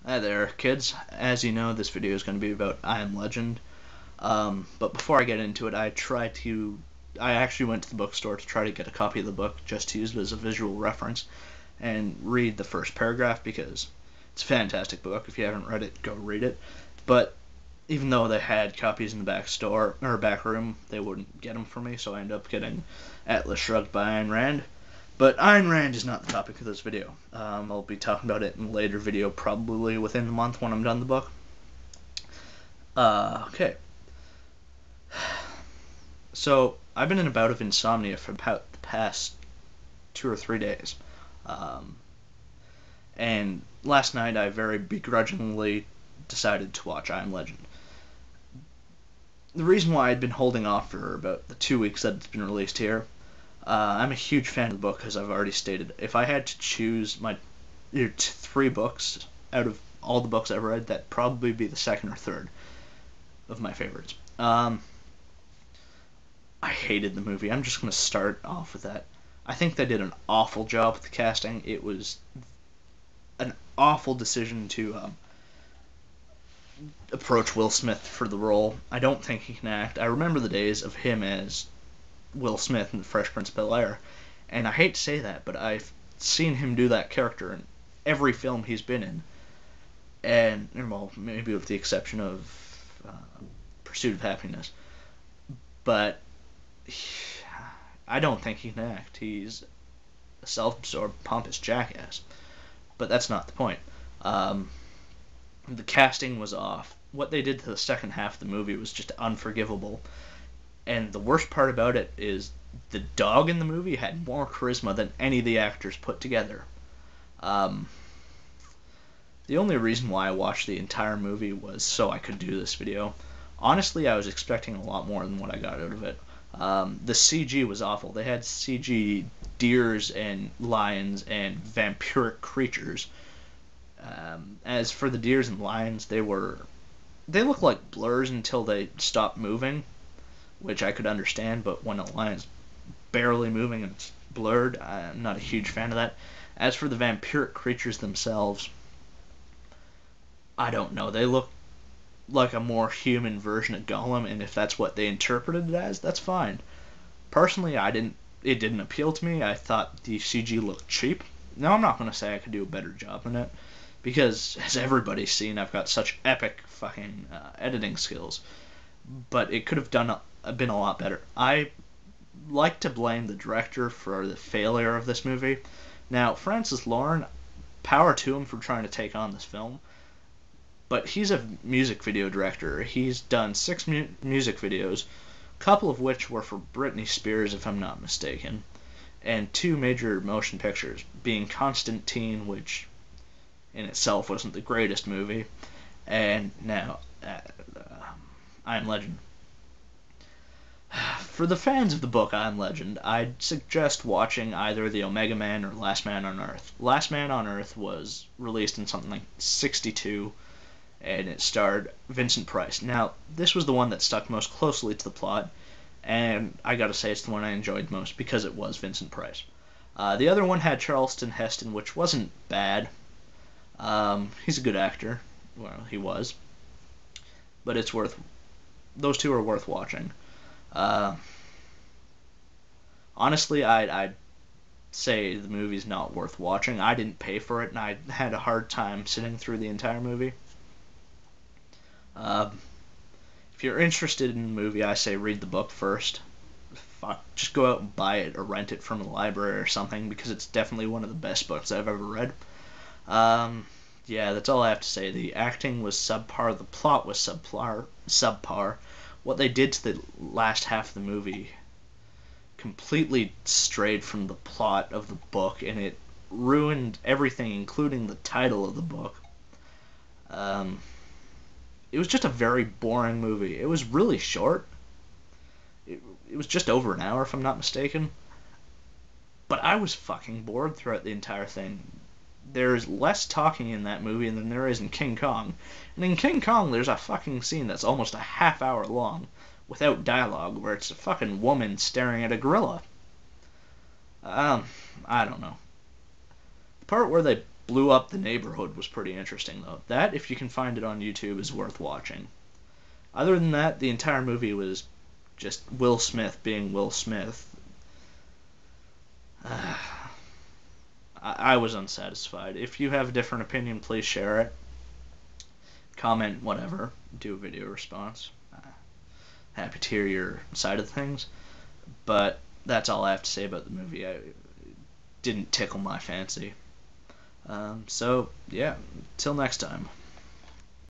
Hi there, kids. As you know, this video is going to be about I Am Legend. But before I get into it, I actually went to the bookstore to try to get a copy of the book just to use it as a visual reference and read the first paragraph because it's a fantastic book. If you haven't read it, go read it. But even though they had copies in the back store or back room, they wouldn't get them for me, so I ended up getting Atlas Shrugged by Ayn Rand. But Ayn Rand is not the topic of this video. I'll be talking about it in a later video, probably within the month when I'm done the book. Okay. So, I've been in a bout of insomnia for about the past 2 or 3 days. And last night I very begrudgingly decided to watch I Am Legend. The reason why I'd been holding off for about the 2 weeks that it's been released here, I'm a huge fan of the book, as I've already stated. If I had to choose my 3 books out of all the books I've read, that'd probably be the second or third of my favorites. I hated the movie. I'm just going to start off with that. I think they did an awful job with the casting. It was an awful decision to approach Will Smith for the role. I don't think he can act. I remember the days of him as Will Smith in The Fresh Prince of Bel-Air, and I hate to say that, but I've seen him do that character in every film he's been in, and, well, maybe with the exception of Pursuit of Happiness, but I don't think he can act. He's a self-absorbed, pompous jackass, but that's not the point. The casting was off. What they did to the second half of the movie was just unforgivable. And the worst part about it is the dog in the movie had more charisma than any of the actors put together. The only reason why I watched the entire movie was so I could do this video. Honestly, I was expecting a lot more than what I got out of it. The CG was awful. They had CG deers and lions and vampiric creatures. As for the deers and lions, they looked like blurs until they stopped moving, which I could understand, but when a lion's barely moving and it's blurred, I'm not a huge fan of that. As for the vampiric creatures themselves, I don't know. They look like a more human version of Gollum, and if that's what they interpreted it as, that's fine. Personally, it didn't appeal to me. I thought the CG looked cheap. Now, I'm not going to say I could do a better job than it, because as everybody's seen, I've got such epic fucking editing skills. But it could have been a lot better. I like to blame the director for the failure of this movie. Now, Francis Lorne, power to him for trying to take on this film, but he's a music video director. He's done 6 music videos, a couple of which were for Britney Spears, if I'm not mistaken, and 2 major motion pictures, being Constantine, which in itself wasn't the greatest movie, and now I Am Legend. For the fans of the book I Am Legend, I'd suggest watching either The Omega Man or Last Man on Earth. Last Man on Earth was released in something like '62, and it starred Vincent Price. Now, this was the one that stuck most closely to the plot, and I gotta say it's the one I enjoyed most because it was Vincent Price. The other one had Charleston Heston, which wasn't bad. He's a good actor. Well, he was. But those 2 are worth watching. Honestly, I'd say the movie's not worth watching. I didn't pay for it, and I had a hard time sitting through the entire movie. If you're interested in the movie, I say read the book first. Just go out and buy it or rent it from a library or something, because it's definitely one of the best books I've ever read. Yeah, that's all I have to say. The acting was subpar, the plot was subpar. What they did to the last half of the movie completely strayed from the plot of the book, and it ruined everything, including the title of the book. It was just a very boring movie. It was really short. It was just over an hour, if I'm not mistaken. But I was fucking bored throughout the entire thing. There's less talking in that movie than there is in King Kong. And in King Kong, there's a fucking scene that's almost a half hour long, without dialogue, where it's a fucking woman staring at a gorilla. I don't know. The part where they blew up the neighborhood was pretty interesting, though. That, if you can find it on YouTube, is worth watching. Other than that, the entire movie was just Will Smith being Will Smith. I was unsatisfied. If you have a different opinion, please share it. Comment, whatever. Do a video response. Happy to hear your side of things. But that's all I have to say about the movie. It didn't tickle my fancy. So, yeah, till next time.